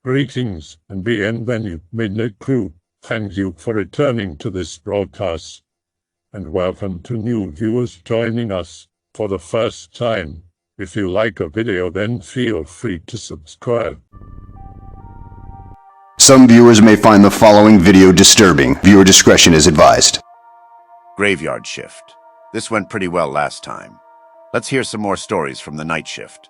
Greetings and bienvenue, Midnight Crew. Thank you for returning to this broadcast. And welcome to new viewers joining us for the first time. If you like a video, then feel free to subscribe. Some viewers may find the following video disturbing. Viewer discretion is advised. Graveyard shift. This went pretty well last time. Let's hear some more stories from the night shift.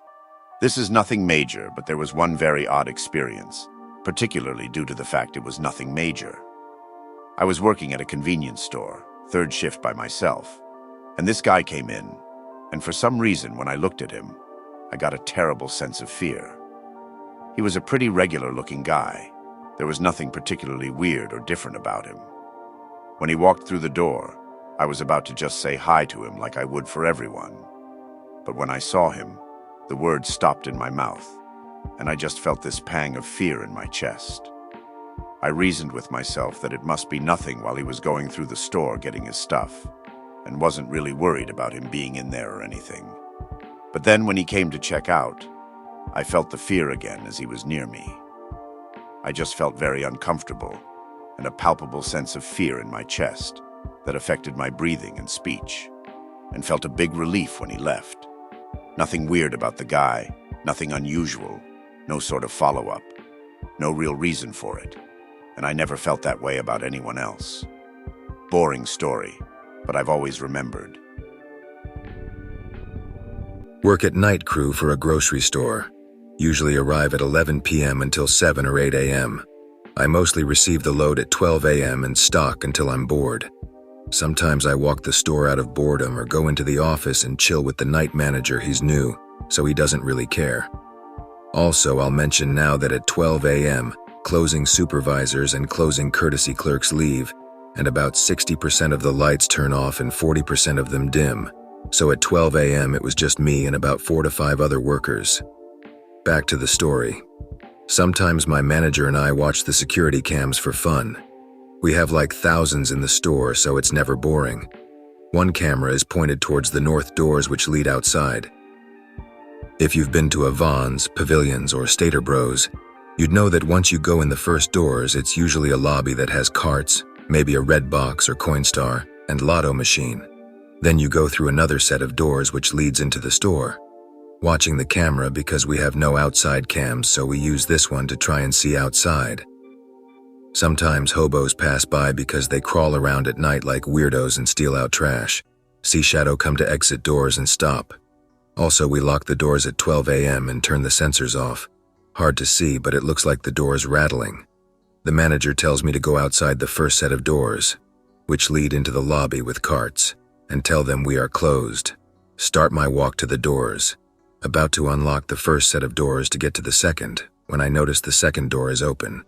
This is nothing major, but there was one very odd experience, particularly due to the fact it was nothing major. I was working at a convenience store, third shift by myself, and this guy came in, and for some reason when I looked at him, I got a terrible sense of fear. He was a pretty regular-looking guy. There was nothing particularly weird or different about him. When he walked through the door, I was about to just say hi to him like I would for everyone. But when I saw him, the words stopped in my mouth, and I just felt this pang of fear in my chest. I reasoned with myself that it must be nothing while he was going through the store getting his stuff, and wasn't really worried about him being in there or anything. But then when he came to check out, I felt the fear again as he was near me. I just felt very uncomfortable, and a palpable sense of fear in my chest that affected my breathing and speech, and felt a big relief when he left. Nothing weird about the guy, nothing unusual, no sort of follow-up, no real reason for it, and I never felt that way about anyone else. Boring story, but I've always remembered. Work at night crew for a grocery store. Usually arrive at 11 p.m. until 7 or 8 a.m. I mostly receive the load at 12 a.m. and stock until I'm bored. Sometimes I walk the store out of boredom or go into the office and chill with the night manager. He's new, so he doesn't really care. Also, I'll mention now that at 12 a.m., closing supervisors and closing courtesy clerks leave, and about 60% of the lights turn off and 40% of them dim. So at 12 a.m. it was just me and about 4 to 5 other workers. Back to the story. Sometimes my manager and I watch the security cams for fun. We have like thousands in the store, so it's never boring. One camera is pointed towards the north doors which lead outside. If you've been to a Vons, Pavilions, or Stater Bros, you'd know that once you go in the first doors, it's usually a lobby that has carts, maybe a red box or Coinstar, and lotto machine. Then you go through another set of doors which leads into the store. Watching the camera because we have no outside cams, so we use this one to try and see outside. Sometimes hobos pass by because they crawl around at night like weirdos and steal out trash. See shadow come to exit doors and stop. Also, we lock the doors at 12 a.m. and turn the sensors off. Hard to see, but it looks like the door's rattling. The manager tells me to go outside the first set of doors, which lead into the lobby with carts, and tell them we are closed. Start my walk to the doors. About to unlock the first set of doors to get to the second, when I notice the second door is open.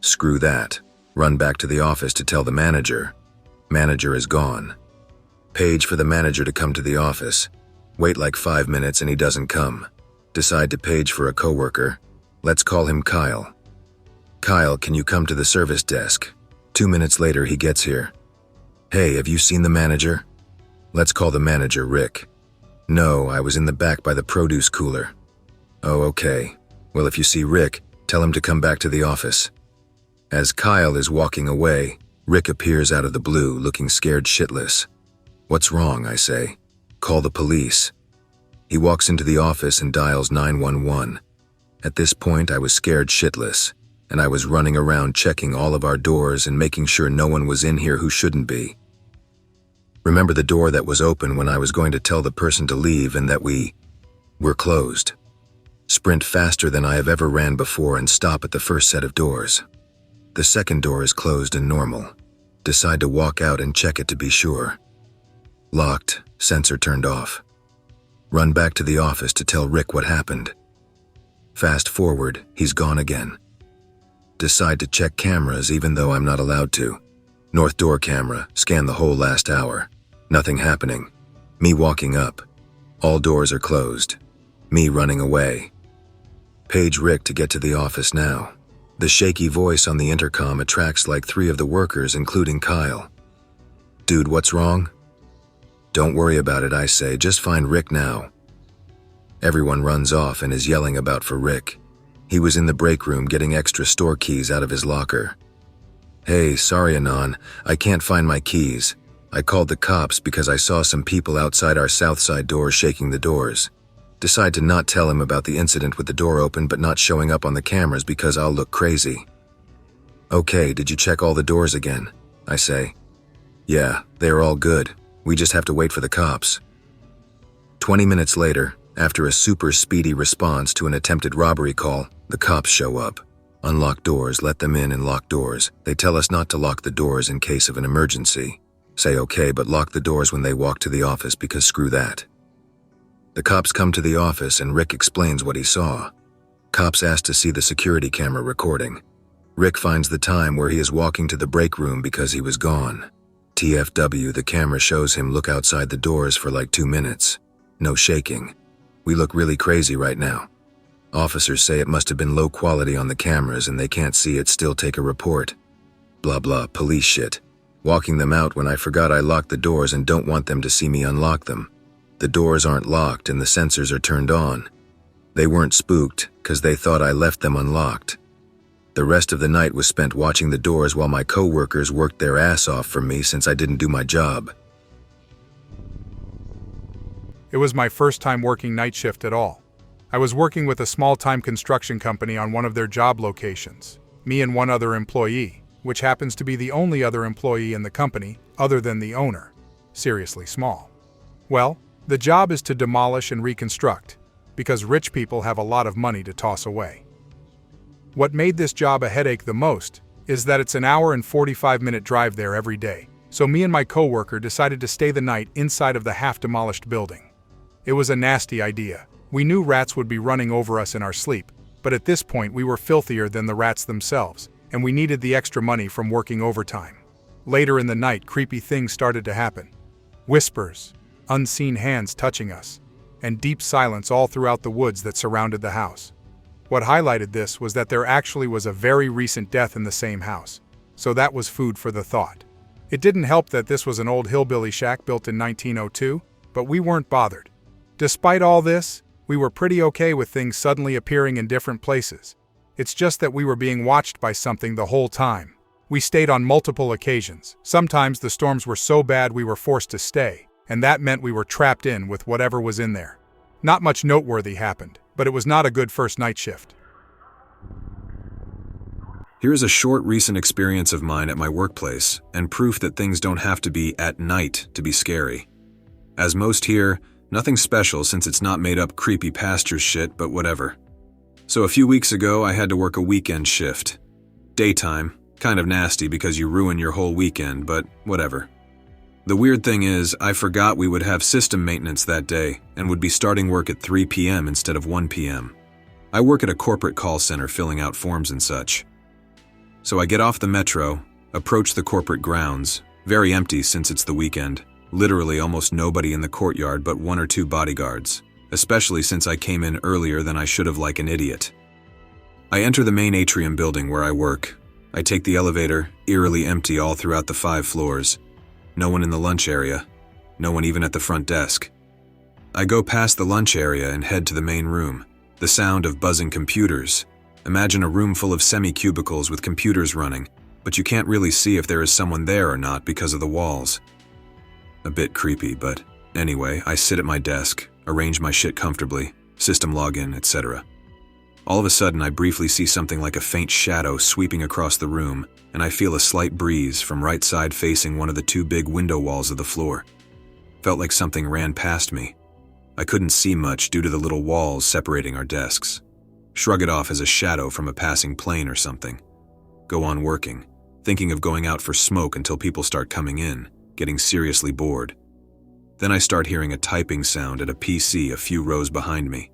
Screw that. Run back to the office to tell the manager. Manager is gone. Page for the manager to come to the office. Wait like 5 minutes and he doesn't come. Decide to page for a coworker. Let's call him Kyle. Kyle, can you come to the service desk? 2 minutes later he gets here. Hey, have you seen the manager? Let's call the manager Rick. No, I was in the back by the produce cooler. Oh, okay. Well, if you see Rick, tell him to come back to the office. As Kyle is walking away, Rick appears out of the blue, looking scared shitless. What's wrong, I say. Call the police. He walks into the office and dials 911. At this point, I was scared shitless, and I was running around checking all of our doors and making sure no one was in here who shouldn't be. Remember the door that was open when I was going to tell the person to leave and that we're closed. Sprint faster than I have ever ran before and stop at the first set of doors. The second door is closed and normal. Decide to walk out and check it to be sure. Locked, sensor turned off. Run back to the office to tell Rick what happened. Fast forward, he's gone again. Decide to check cameras even though I'm not allowed to. North door camera, scan the whole last hour. Nothing happening. Me walking up. All doors are closed. Me running away. Page Rick to get to the office now. The shaky voice on the intercom attracts like 3 of the workers, including Kyle. Dude, what's wrong? Don't worry about it, I say, just find Rick now. Everyone runs off and is yelling about for Rick. He was in the break room getting extra store keys out of his locker. "Hey, sorry, Anon, I can't find my keys. I called the cops because I saw some people outside our south side doors shaking the doors. Decide to not tell him about the incident with the door open but not showing up on the cameras because I'll look crazy." "Okay, did you check all the doors again?" I say. "Yeah, they're all good. We just have to wait for the cops." 20 minutes later, after a super speedy response to an attempted robbery call, the cops show up. Unlock doors, let them in and lock doors. They tell us not to lock the doors in case of an emergency. Say okay, but lock the doors when they walk to the office because screw that. The cops come to the office and Rick explains what he saw. Cops ask to see the security camera recording. Rick finds the time where he is walking to the break room because he was gone. TFW, the camera shows him look outside the doors for like 2 minutes. No shaking. We look really crazy right now. Officers say it must have been low quality on the cameras and they can't see it, still take a report. Blah blah, police shit. Walking them out when I forgot I locked the doors and don't want them to see me unlock them. The doors aren't locked and the sensors are turned on. They weren't spooked because they thought I left them unlocked. The rest of the night was spent watching the doors while my co-workers worked their ass off for me since I didn't do my job. It was my first time working night shift at all. I was working with a small-time construction company on one of their job locations. Me and one other employee, which happens to be the only other employee in the company other than the owner. Seriously small. Well, the job is to demolish and reconstruct, because rich people have a lot of money to toss away. What made this job a headache the most is that it's an hour and 45-minute drive there every day, so me and my coworker decided to stay the night inside of the half-demolished building. It was a nasty idea. We knew rats would be running over us in our sleep, but at this point we were filthier than the rats themselves, and we needed the extra money from working overtime. Later in the night, creepy things started to happen. Whispers, unseen hands touching us, and deep silence all throughout the woods that surrounded the house. What highlighted this was that there actually was a very recent death in the same house, so that was food for the thought. It didn't help that this was an old hillbilly shack built in 1902, but we weren't bothered. Despite all this, we were pretty okay with things suddenly appearing in different places. It's just that we were being watched by something the whole time. We stayed on multiple occasions. Sometimes the storms were so bad we were forced to stay, and that meant we were trapped in with whatever was in there. Not much noteworthy happened, but it was not a good first night shift. Here is a short recent experience of mine at my workplace, and proof that things don't have to be at night to be scary. As most here, nothing special since it's not made up creepy pasture shit, but whatever. So a few weeks ago, I had to work a weekend shift. Daytime, kind of nasty because you ruin your whole weekend, but whatever. The weird thing is, I forgot we would have system maintenance that day and would be starting work at 3 p.m. instead of 1 p.m. I work at a corporate call center filling out forms and such. So I get off the metro, approach the corporate grounds, very empty since it's the weekend. Literally almost nobody in the courtyard but 1 or 2 bodyguards, especially since I came in earlier than I should have like an idiot. I enter the main atrium building where I work. I take the elevator, eerily empty all throughout the 5 floors. No one in the lunch area. No one even at the front desk. I go past the lunch area and head to the main room. The sound of buzzing computers. Imagine a room full of semi-cubicles with computers running, but you can't really see if there is someone there or not because of the walls. A bit creepy, but anyway, I sit at my desk, arrange my shit comfortably, system login, etc. All of a sudden, I briefly see something like a faint shadow sweeping across the room, and I feel a slight breeze from right side facing one of the 2 big window walls of the floor. Felt like something ran past me. I couldn't see much due to the little walls separating our desks. Shrug it off as a shadow from a passing plane or something. Go on working, thinking of going out for smoke until people start coming in, getting seriously bored. Then I start hearing a typing sound at a PC a few rows behind me.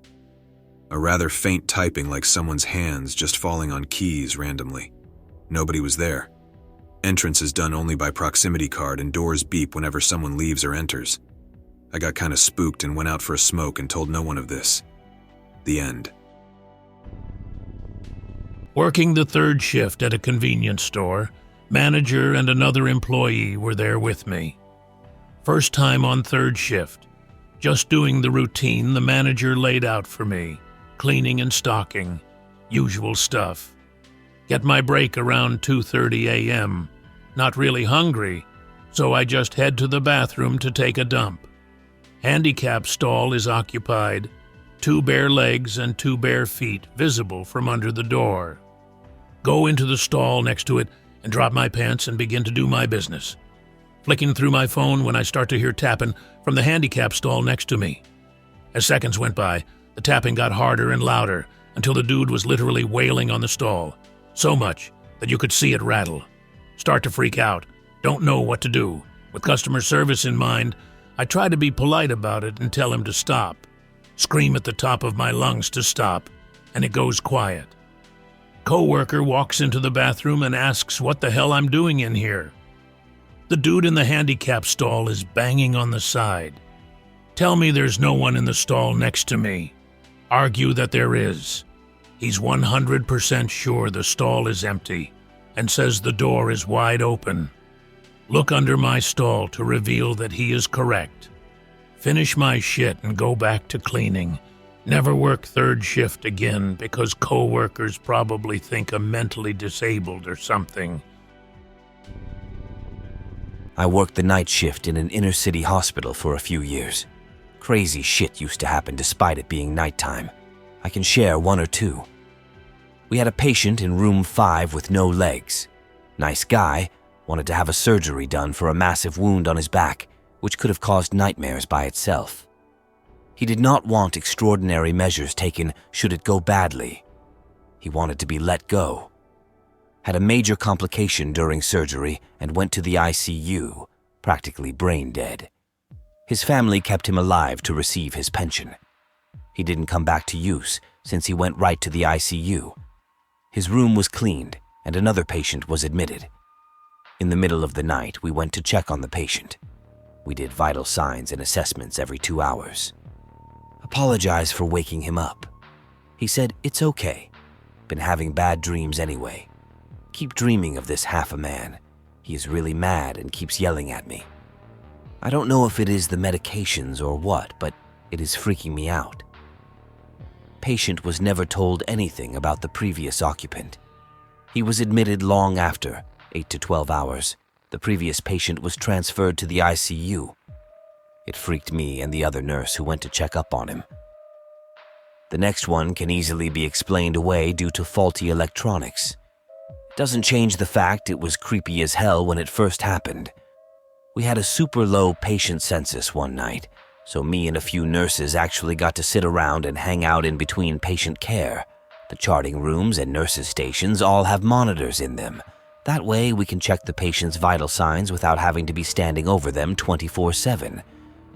A rather faint typing like someone's hands just falling on keys randomly. Nobody was there. Entrance is done only by proximity card and doors beep whenever someone leaves or enters. I got kinda spooked and went out for a smoke and told no one of this. The end. Working the 3rd shift at a convenience store, manager and another employee were there with me. First time on 3rd shift. Just doing the routine the manager laid out for me, cleaning and stocking. Usual stuff. Get my break around 2:30 a.m. Not really hungry, so I just head to the bathroom to take a dump. Handicap stall is occupied. 2 bare legs and 2 bare feet visible from under the door. Go into the stall next to it and drop my pants and begin to do my business. Flicking through my phone when I start to hear tapping from the handicap stall next to me. As seconds went by, the tapping got harder and louder until the dude was literally wailing on the stall. So much that you could see it rattle. Start to freak out. Don't know what to do. With customer service in mind, I try to be polite about it and tell him to stop. Scream at the top of my lungs to stop, and it goes quiet. Coworker walks into the bathroom and asks what the hell I'm doing in here. The dude in the handicap stall is banging on the side. Tell me there's no one in the stall next to me. Argue that there is. He's 100% sure the stall is empty and says the door is wide open. Look under my stall to reveal that he is correct. Finish my shit and go back to cleaning. Never work third shift again because coworkers probably think I'm mentally disabled or something. I worked the night shift in an inner-city hospital for a few years. Crazy shit used to happen despite it being nighttime. I can share one or two. We had a patient in room 5 with no legs. Nice guy, wanted to have a surgery done for a massive wound on his back, which could have caused nightmares by itself. He did not want extraordinary measures taken should it go badly. He wanted to be let go. Had a major complication during surgery and went to the ICU, practically brain dead. His family kept him alive to receive his pension. He didn't come back to use since he went right to the ICU. His room was cleaned and another patient was admitted. In the middle of the night, we went to check on the patient. We did vital signs and assessments every 2 hours. Apologized for waking him up. He said, "It's okay. Been having bad dreams anyway. Keep dreaming of this half a man. He is really mad and keeps yelling at me. I don't know if it is the medications or what, but it is freaking me out." Patient was never told anything about the previous occupant. He was admitted long after, 8 to 12 hours. The previous patient was transferred to the ICU. It freaked me and the other nurse who went to check up on him. The next one can easily be explained away due to faulty electronics. Doesn't change the fact it was creepy as hell when it first happened. We had a super low patient census one night, so me and a few nurses actually got to sit around and hang out in between patient care. The charting rooms and nurses' stations all have monitors in them. That way we can check the patient's vital signs without having to be standing over them 24/7.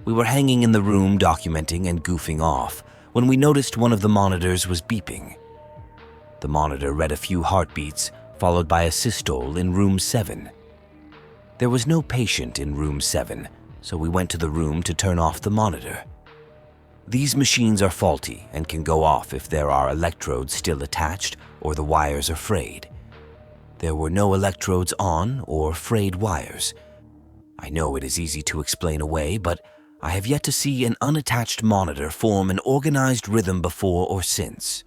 We were hanging in the room documenting and goofing off when we noticed one of the monitors was beeping. The monitor read a few heartbeats, followed by a systole in room 7. There was no patient in room 7, so we went to the room to turn off the monitor. These machines are faulty and can go off if there are electrodes still attached or the wires are frayed. There were no electrodes on or frayed wires. I know it is easy to explain away, but I have yet to see an unattached monitor form an organized rhythm before or since.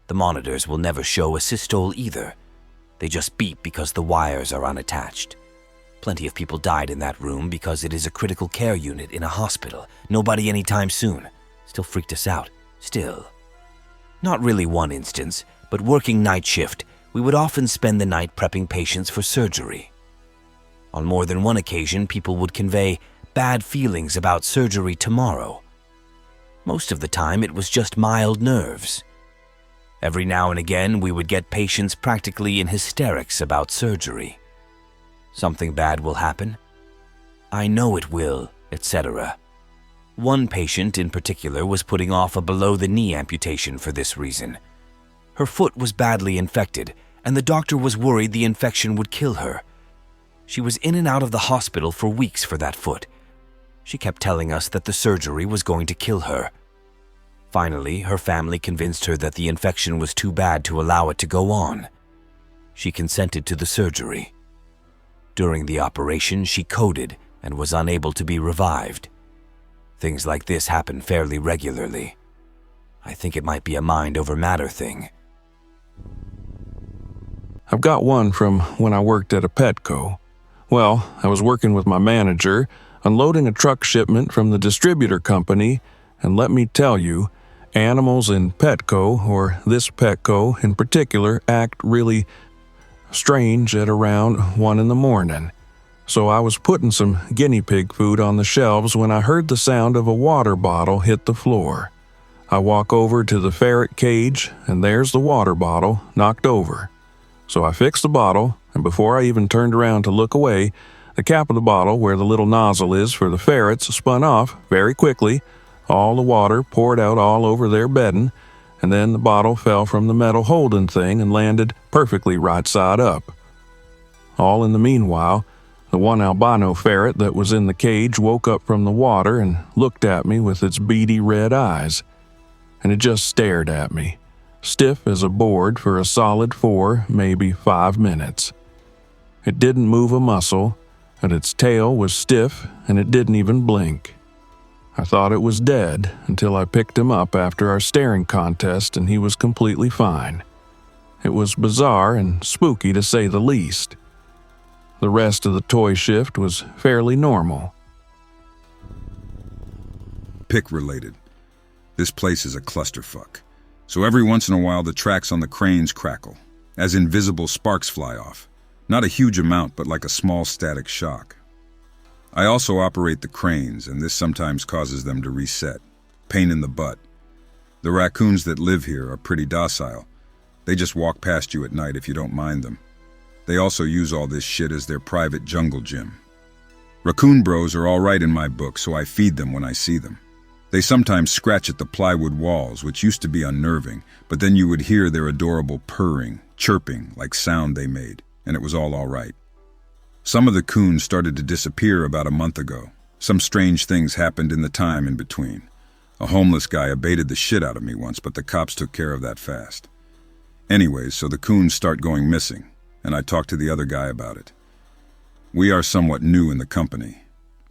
The monitors will never show a systole either. They just beep because the wires are unattached. Plenty of people died in that room because it is a critical care unit in a hospital. Nobody anytime soon. Still freaked us out. Still. Not really one instance, but working night shift, we would often spend the night prepping patients for surgery. On more than one occasion, people would convey bad feelings about surgery tomorrow. Most of the time, it was just mild nerves. Every now and again, we would get patients practically in hysterics about surgery. Something bad will happen. I know it will, etc. One patient in particular was putting off a below-the-knee amputation for this reason. Her foot was badly infected, and the doctor was worried the infection would kill her. She was in and out of the hospital for weeks for that foot. She kept telling us that the surgery was going to kill her. Finally, her family convinced her that the infection was too bad to allow it to go on. She consented to the surgery. During the operation, she coded and was unable to be revived. Things like this happen fairly regularly. I think it might be a mind over matter thing. I've got one from when I worked at a Petco. Well, I was working with my manager, unloading a truck shipment from the distributor company, and let me tell you, animals in Petco, or this Petco in particular, act really strange at around 1 in the morning. So I was putting some guinea pig food on the shelves when I heard the sound of a water bottle hit the floor. I walk over to the ferret cage, and there's the water bottle knocked over. So I fixed the bottle, and before I even turned around to look away, the cap of the bottle, where the little nozzle is for the ferrets, spun off very quickly. All the water poured out all over their bedding, and then the bottle fell from the metal holding thing and landed perfectly right side up. All in the meanwhile, the one albino ferret that was in the cage woke up from the water and looked at me with its beady red eyes. And it just stared at me, stiff as a board for a solid 4, maybe 5 minutes. It didn't move a muscle, and its tail was stiff, and it didn't even blink. I thought it was dead until I picked him up after our staring contest, and he was completely fine. It was bizarre and spooky to say the least. The rest of the toy shift was fairly normal. Pick related. This place is a clusterfuck. So every once in a while the tracks on the cranes crackle, as invisible sparks fly off. Not a huge amount, but like a small static shock. I also operate the cranes, and this sometimes causes them to reset. Pain in the butt. The raccoons that live here are pretty docile. They just walk past you at night if you don't mind them. They also use all this shit as their private jungle gym. Raccoon bros are all right in my book, so I feed them when I see them. They sometimes scratch at the plywood walls, which used to be unnerving, but then you would hear their adorable purring, chirping, like sound they made, and it was all right. Some of the coons started to disappear about a month ago. Some strange things happened in the time in between. A homeless guy abated the shit out of me once, but the cops took care of that fast. Anyways, so the coons start going missing, and I talked to the other guy about it. We are somewhat new in the company,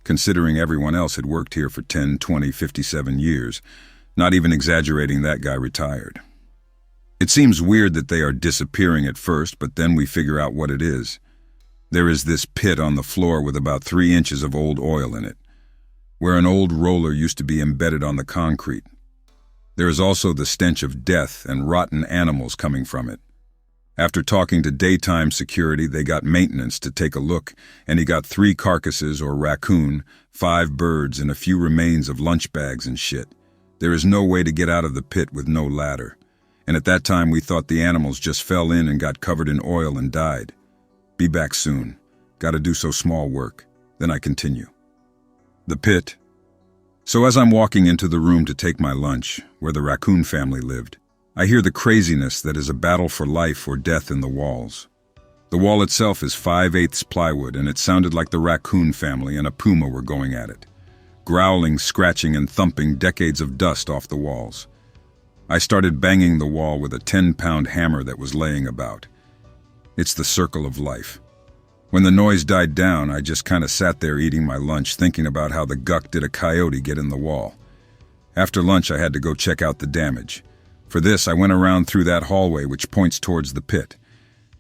considering everyone else had worked here for 10, 20, 57 years. Not even exaggerating, that guy retired. It seems weird that they are disappearing at first, but then we figure out what it is. There is this pit on the floor with about 3 inches of old oil in it, where an old roller used to be embedded on the concrete. There is also the stench of death and rotten animals coming from it. After talking to daytime security, they got maintenance to take a look, and he got 3 carcasses or raccoon, 5 birds, and a few remains of lunch bags and shit. There is no way to get out of the pit with no ladder, and at that time we thought the animals just fell in and got covered in oil and died. Be back soon. Gotta do so small work. Then I continue. The pit. So as I'm walking into the room to take my lunch, where the raccoon family lived, I hear the craziness that is a battle for life or death in the walls. The wall itself is 5/8 plywood, and it sounded like the raccoon family and a puma were going at it. Growling, scratching, and thumping decades of dust off the walls. I started banging the wall with a 10-pound hammer that was laying about. It's the circle of life. When the noise died down, I just kinda sat there eating my lunch, thinking about how the guck did a coyote get in the wall. After lunch, I had to go check out the damage. For this, I went around through that hallway which points towards the pit.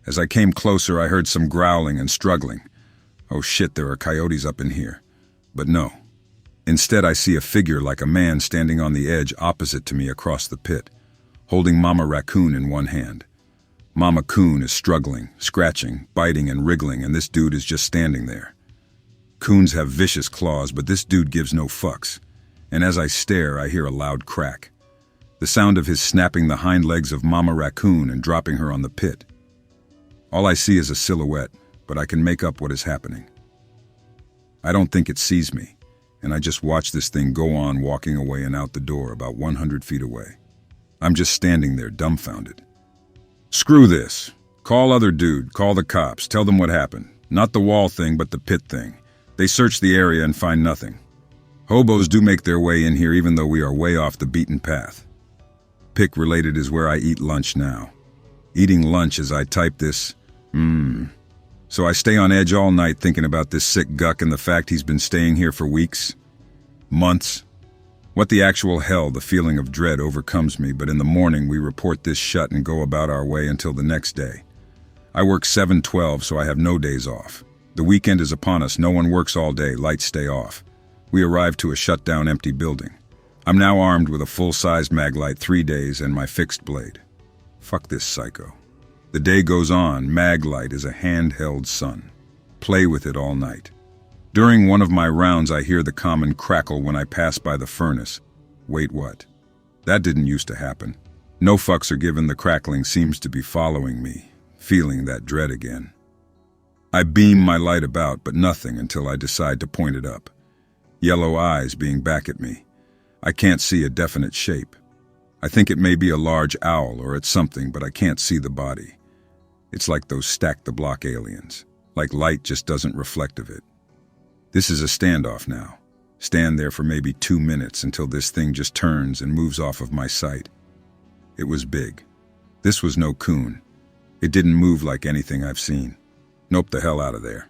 As I came closer, I heard some growling and struggling. Oh shit, there are coyotes up in here. But no. Instead, I see a figure like a man standing on the edge opposite to me across the pit, holding Mama Raccoon in one hand. Mama Coon is struggling, scratching, biting, and wriggling, and this dude is just standing there. Coons have vicious claws, but this dude gives no fucks. And as I stare, I hear a loud crack. The sound of his snapping the hind legs of Mama Raccoon and dropping her on the pit. All I see is a silhouette, but I can make up what is happening. I don't think it sees me, and I just watch this thing go on walking away and out the door about 100 feet away. I'm just standing there, dumbfounded. Screw this. Call other dude, call the cops, tell them what happened. Not the wall thing, but the pit thing. They search the area and find nothing. Hobos do make their way in here even though we are way off the beaten path. Pick related is where I eat lunch now. Eating lunch as I type this, So I stay on edge all night thinking about this sick guck and the fact he's been staying here for weeks, months. What the actual hell, the feeling of dread overcomes me, but in the morning we report this shut and go about our way until the next day. I work 7/12, so I have no days off. The weekend is upon us, no one works all day, lights stay off. We arrive to a shut-down empty building. I'm now armed with a full-sized mag light, 3 days, and my fixed blade. Fuck this psycho. The day goes on, mag light is a handheld sun. Play with it all night. During one of my rounds, I hear the common crackle when I pass by the furnace. Wait, what? That didn't used to happen. No fucks are given, the crackling seems to be following me, feeling that dread again. I beam my light about, but nothing until I decide to point it up. Yellow eyes being back at me. I can't see a definite shape. I think it may be a large owl or it's something, but I can't see the body. It's like those stack-the-block aliens, like light just doesn't reflect of it. This is a standoff now. Stand there for maybe 2 minutes until this thing just turns and moves off of my sight. It was big. This was no coon. It didn't move like anything I've seen. Nope, the hell out of there.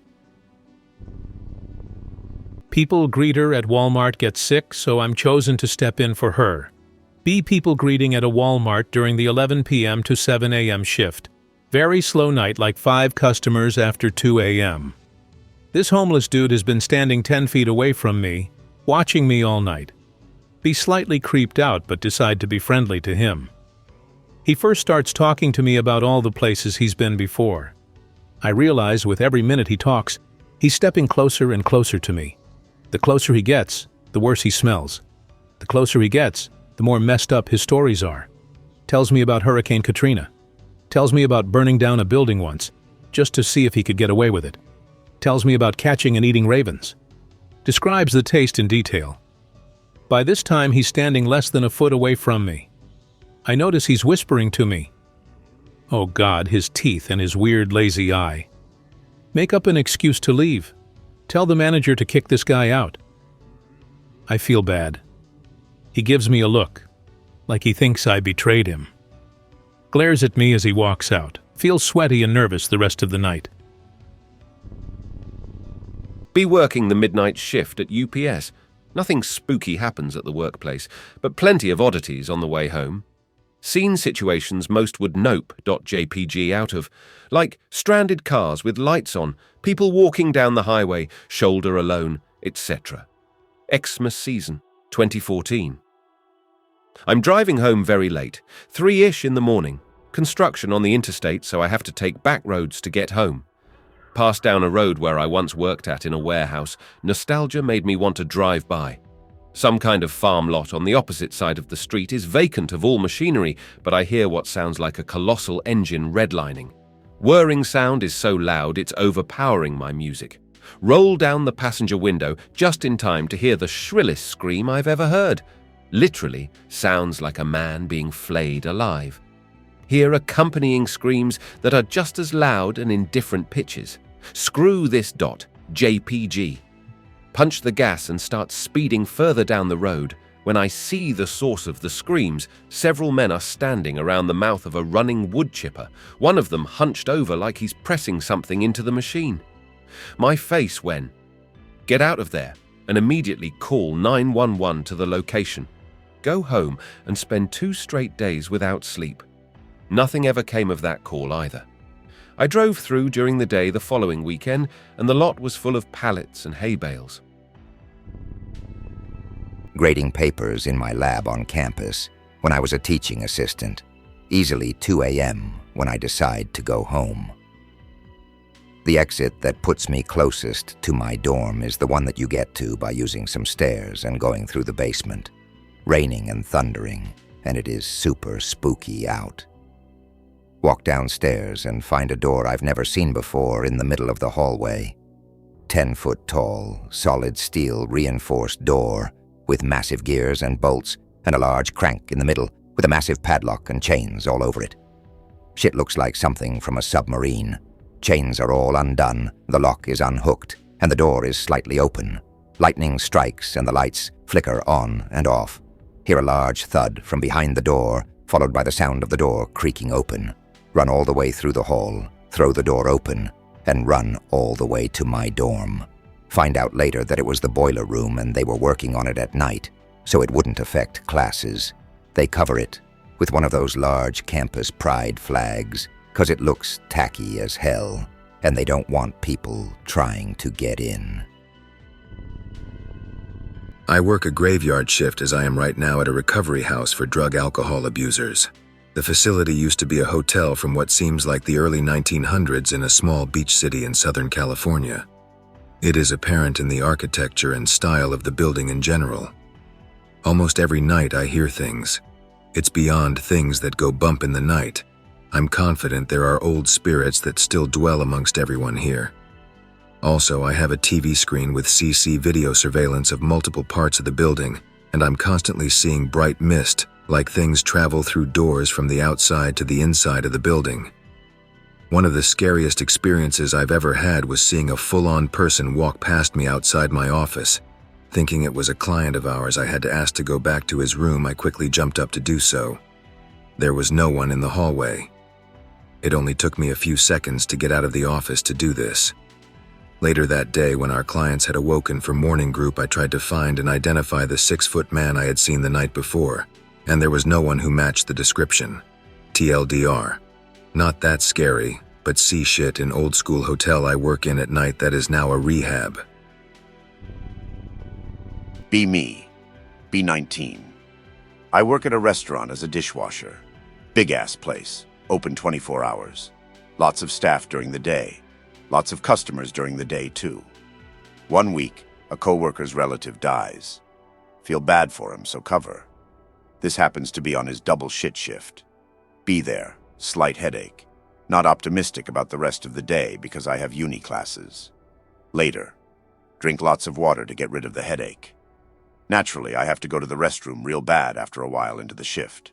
People greeter at Walmart gets sick, so I'm chosen to step in for her. Be people greeting at a Walmart during the 11 p.m. to 7 a.m. shift. Very slow night, like 5 customers after 2 a.m. This homeless dude has been standing 10 feet away from me, watching me all night. Be slightly creeped out, but decide to be friendly to him. He first starts talking to me about all the places he's been before. I realize with every minute he talks, he's stepping closer and closer to me. The closer he gets, the worse he smells. The closer he gets, the more messed up his stories are. Tells me about Hurricane Katrina. Tells me about burning down a building once, just to see if he could get away with it. Tells me about catching and eating ravens. Describes the taste in detail. By this time, he's standing less than a foot away from me. I notice he's whispering to me. Oh God, his teeth and his weird lazy eye. Make up an excuse to leave. Tell the manager to kick this guy out. I feel bad. He gives me a look, like he thinks I betrayed him. Glares at me as he walks out. Feels sweaty and nervous the rest of the night. Be working the midnight shift at UPS. Nothing spooky happens at the workplace, but plenty of oddities on the way home. Seen situations most would nope.jpg out of, like stranded cars with lights on, people walking down the highway, shoulder alone, etc. Xmas season, 2014. I'm driving home very late, 3-ish in the morning. Construction on the interstate, so I have to take back roads to get home. Passed down a road where I once worked at in a warehouse. Nostalgia made me want to drive by. Some kind of farm lot on the opposite side of the street is vacant of all machinery, but I hear what sounds like a colossal engine redlining. Whirring sound is so loud it's overpowering my music. Roll down the passenger window just in time to hear the shrillest scream I've ever heard. Literally sounds like a man being flayed alive. Hear accompanying screams that are just as loud and in different pitches. Screw this .jpg. Punch the gas and start speeding further down the road. When I see the source of the screams, several men are standing around the mouth of a running wood chipper, one of them hunched over like he's pressing something into the machine. My face when, get out of there, and immediately call 911 to the location. Go home and spend 2 straight days without sleep. Nothing ever came of that call either. I drove through during the day the following weekend, and the lot was full of pallets and hay bales. Grading papers in my lab on campus when I was a teaching assistant. Easily 2 a.m. when I decide to go home. The exit that puts me closest to my dorm is the one that you get to by using some stairs and going through the basement. Raining and thundering, and it is super spooky out. Walk downstairs and find a door I've never seen before in the middle of the hallway. 10-foot tall, solid steel reinforced door with massive gears and bolts and a large crank in the middle with a massive padlock and chains all over it. Shit looks like something from a submarine. Chains are all undone, the lock is unhooked, and the door is slightly open. Lightning strikes and the lights flicker on and off. Hear a large thud from behind the door, followed by the sound of the door creaking open. Run all the way through the hall, throw the door open, and run all the way to my dorm. Find out later that it was the boiler room and they were working on it at night, so it wouldn't affect classes. They cover it with one of those large campus pride flags, 'cause it looks tacky as hell, and they don't want people trying to get in. I work a graveyard shift as I am right now at a recovery house for drug alcohol abusers. The facility used to be a hotel from what seems like the early 1900s in a small beach city in Southern California. It is apparent in the architecture and style of the building in general. Almost every night I hear things. It's beyond things that go bump in the night. I'm confident there are old spirits that still dwell amongst everyone here. Also, I have a TV screen with CC video surveillance of multiple parts of the building, and I'm constantly seeing bright mist, like things travel through doors from the outside to the inside of the building. One of the scariest experiences I've ever had was seeing a full-on person walk past me outside my office. Thinking it was a client of ours I had to ask to go back to his room, I quickly jumped up to do so. There was no one in the hallway. It only took me a few seconds to get out of the office to do this. Later that day, when our clients had awoken for morning group, I tried to find and identify the 6-foot man I had seen the night before, and there was no one who matched the description. TLDR. Not that scary, but see shit in old school hotel I work in at night that is now a rehab. Be me. Be 19. I work at a restaurant as a dishwasher. Big-ass place. Open 24 hours. Lots of staff during the day. Lots of customers during the day, too. One week, a coworker's relative dies. Feel bad for him, so cover. This happens to be on his double shit shift. Be there. Slight headache. Not optimistic about the rest of the day because I have uni classes. Later. Drink lots of water to get rid of the headache. Naturally, I have to go to the restroom real bad after a while into the shift.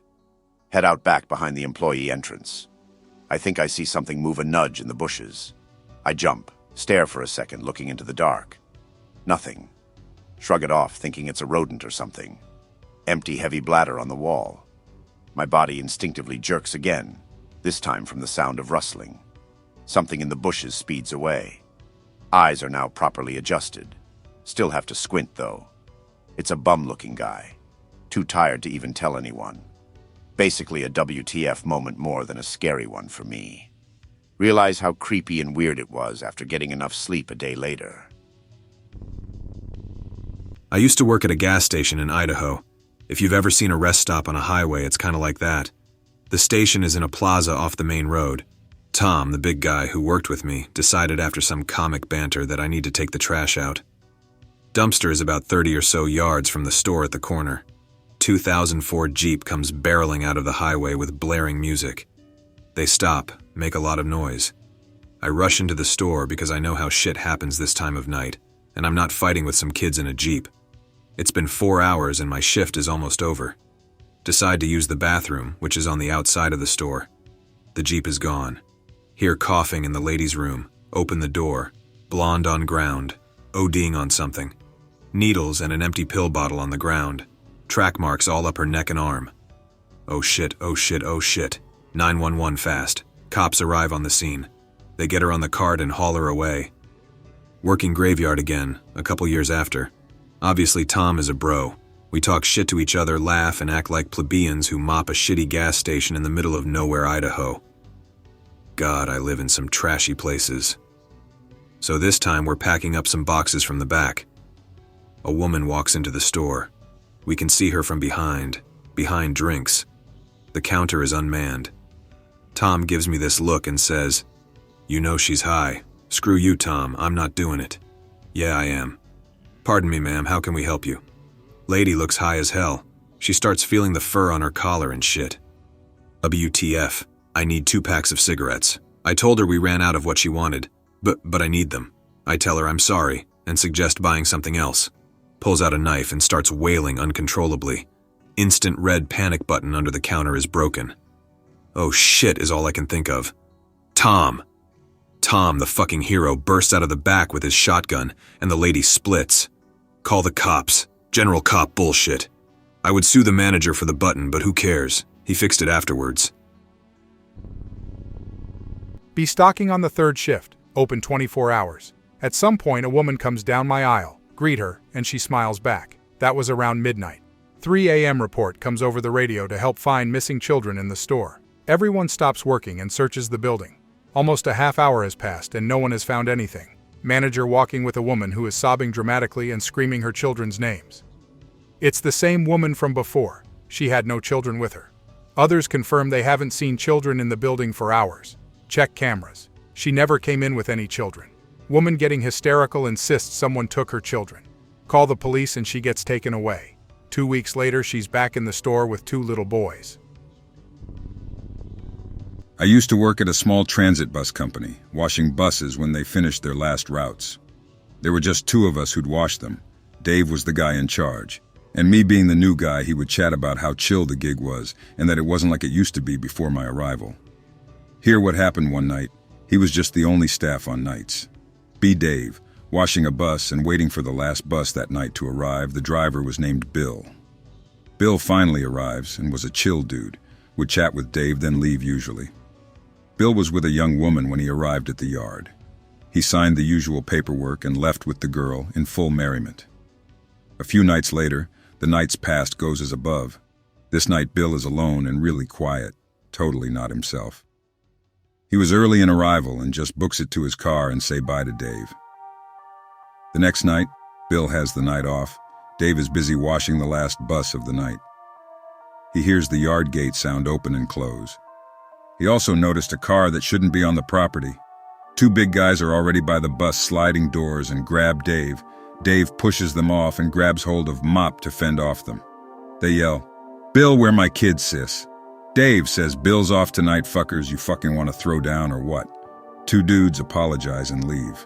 Head out back behind the employee entrance. I think I see something move a nudge in the bushes. I jump, stare for a second, looking into the dark. Nothing. Shrug it off, thinking it's a rodent or something. Empty, heavy bladder on the wall. My body instinctively jerks again, this time from the sound of rustling. Something in the bushes speeds away. Eyes are now properly adjusted. Still have to squint, though. It's a bum-looking guy. Too tired to even tell anyone. Basically a WTF moment more than a scary one for me. Realize how creepy and weird it was after getting enough sleep a day later. I used to work at a gas station in Idaho. If you've ever seen a rest stop on a highway, it's kind of like that. The station is in a plaza off the main road. Tom, the big guy who worked with me, decided after some comic banter that I need to take the trash out. Dumpster is about 30 or so yards from the store at the corner. 2004 Jeep comes barreling out of the highway with blaring music. They stop, make a lot of noise. I rush into the store because I know how shit happens this time of night, and I'm not fighting with some kids in a Jeep. It's been 4 hours and my shift is almost over. Decide to use the bathroom, which is on the outside of the store. The Jeep is gone. Hear coughing in the ladies' room, open the door, blonde on ground, ODing on something. Needles and an empty pill bottle on the ground. Track marks all up her neck and arm. Oh shit, oh shit, oh shit. 911 fast. Cops arrive on the scene. They get her on the cart and haul her away. Working graveyard again, a couple years after. Obviously Tom is a bro. We talk shit to each other, laugh, and act like plebeians who mop a shitty gas station in the middle of nowhere, Idaho. God, I live in some trashy places. So this time we're packing up some boxes from the back. A woman walks into the store. We can see her from behind drinks. The counter is unmanned. Tom gives me this look and says, "You know she's high. Screw you, Tom, I'm not doing it." "Yeah, I am." "Pardon me, ma'am, how can we help you?" Lady looks high as hell. She starts feeling the fur on her collar and shit. WTF, I need 2 packs of cigarettes. I told her we ran out of what she wanted, but I need them. I tell her I'm sorry and suggest buying something else. Pulls out a knife and starts wailing uncontrollably. Instant red panic button under the counter is broken. Oh shit is all I can think of. Tom, the fucking hero, bursts out of the back with his shotgun and the lady splits. Call the cops. General cop bullshit. I would sue the manager for the button, but who cares? He fixed it afterwards. Be stocking on the 3rd shift, open 24 hours. At some point, a woman comes down my aisle, greet her, and she smiles back. That was around midnight. 3 a.m. report comes over the radio to help find missing children in the store. Everyone stops working and searches the building. Almost a half hour has passed and no one has found anything. Manager walking with a woman who is sobbing dramatically and screaming her children's names. It's the same woman from before. She had no children with her. Others confirm they haven't seen children in the building for hours. Check cameras. She never came in with any children. Woman getting hysterical insists someone took her children. Call the police and she gets taken away. 2 weeks later, she's back in the store with 2 little boys. I used to work at a small transit bus company, washing buses when they finished their last routes. There were just 2 of us who'd wash them. Dave was the guy in charge. And me being the new guy, he would chat about how chill the gig was and that it wasn't like it used to be before my arrival. Hear what happened one night. He was just the only staff on nights. B. Dave, washing a bus and waiting for the last bus that night to arrive. The driver was named Bill. Bill finally arrives and was a chill dude, would chat with Dave then leave usually. Bill was with a young woman when he arrived at the yard. He signed the usual paperwork and left with the girl in full merriment. A few nights later, the night's past goes as above. This night Bill is alone and really quiet, totally not himself. He was early in arrival and just books it to his car and say bye to Dave. The next night, Bill has the night off. Dave is busy washing the last bus of the night. He hears the yard gate sound open and close. He also noticed a car that shouldn't be on the property. 2 big guys are already by the bus sliding doors and grab Dave. Dave pushes them off and grabs hold of Mop to fend off them. They yell, "Bill, where my kids, sis?" Dave says, "Bill's off tonight, fuckers. You fucking want to throw down or what?" 2 dudes apologize and leave.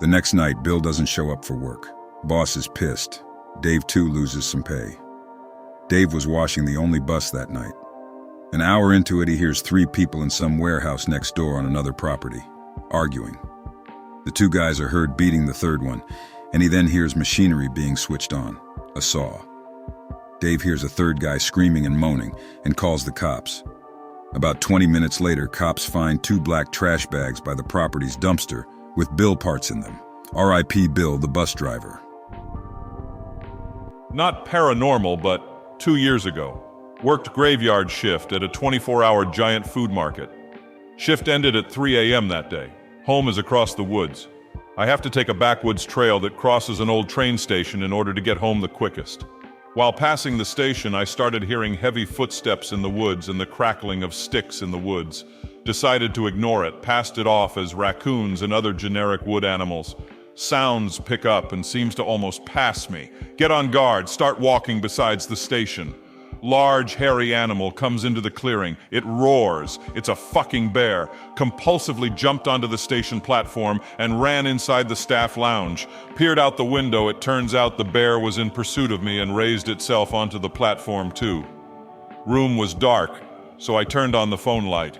The next night, Bill doesn't show up for work. Boss is pissed. Dave too loses some pay. Dave was washing the only bus that night. An hour into it, he hears 3 people in some warehouse next door on another property, arguing. The 2 guys are heard beating the 3rd one, and he then hears machinery being switched on, a saw. Dave hears a 3rd guy screaming and moaning and calls the cops. About 20 minutes later, cops find 2 black trash bags by the property's dumpster with Bill parts in them. R.I.P. Bill, the bus driver. Not paranormal, but 2 years ago. Worked graveyard shift at a 24-hour giant food market. Shift ended at 3 a.m. that day. Home is across the woods. I have to take a backwoods trail that crosses an old train station in order to get home the quickest. While passing the station, I started hearing heavy footsteps in the woods and the crackling of sticks in the woods. Decided to ignore it, passed it off as raccoons and other generic wood animals. Sounds pick up and seems to almost pass me. Get on guard, start walking besides the station. Large, hairy animal comes into the clearing. It roars. It's a fucking bear. Compulsively jumped onto the station platform and ran inside the staff lounge. Peered out the window. It turns out the bear was in pursuit of me and raised itself onto the platform too. Room was dark, so I turned on the phone light.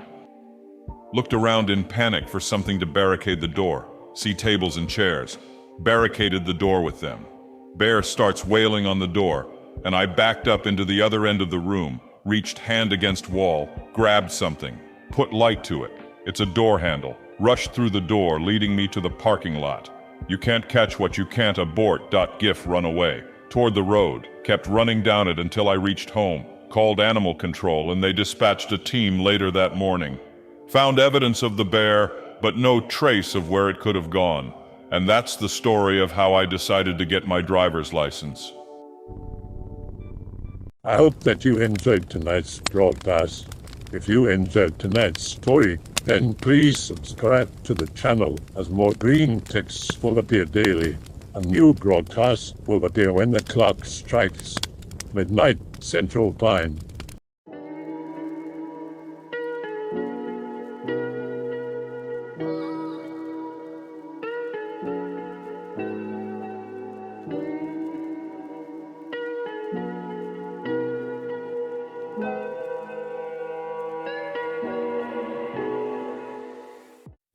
Looked around in panic for something to barricade the door. See tables and chairs. Barricaded the door with them. Bear starts wailing on the door, and I backed up into the other end of the room, reached hand against wall, grabbed something, put light to it. It's a door handle. Rushed through the door, leading me to the parking lot. You can't catch what you can't abort. GIF run away. Toward the road, kept running down it until I reached home. Called animal control, and they dispatched a team later that morning. Found evidence of the bear, but no trace of where it could have gone. And that's the story of how I decided to get my driver's license. I hope that you enjoyed tonight's broadcast. If you enjoyed tonight's story, then please subscribe to the channel, as more Greentext will appear daily. A new broadcast will appear when the clock strikes midnight Central Time.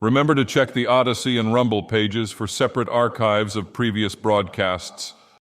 Remember to check the Odyssey and Rumble pages for separate archives of previous broadcasts.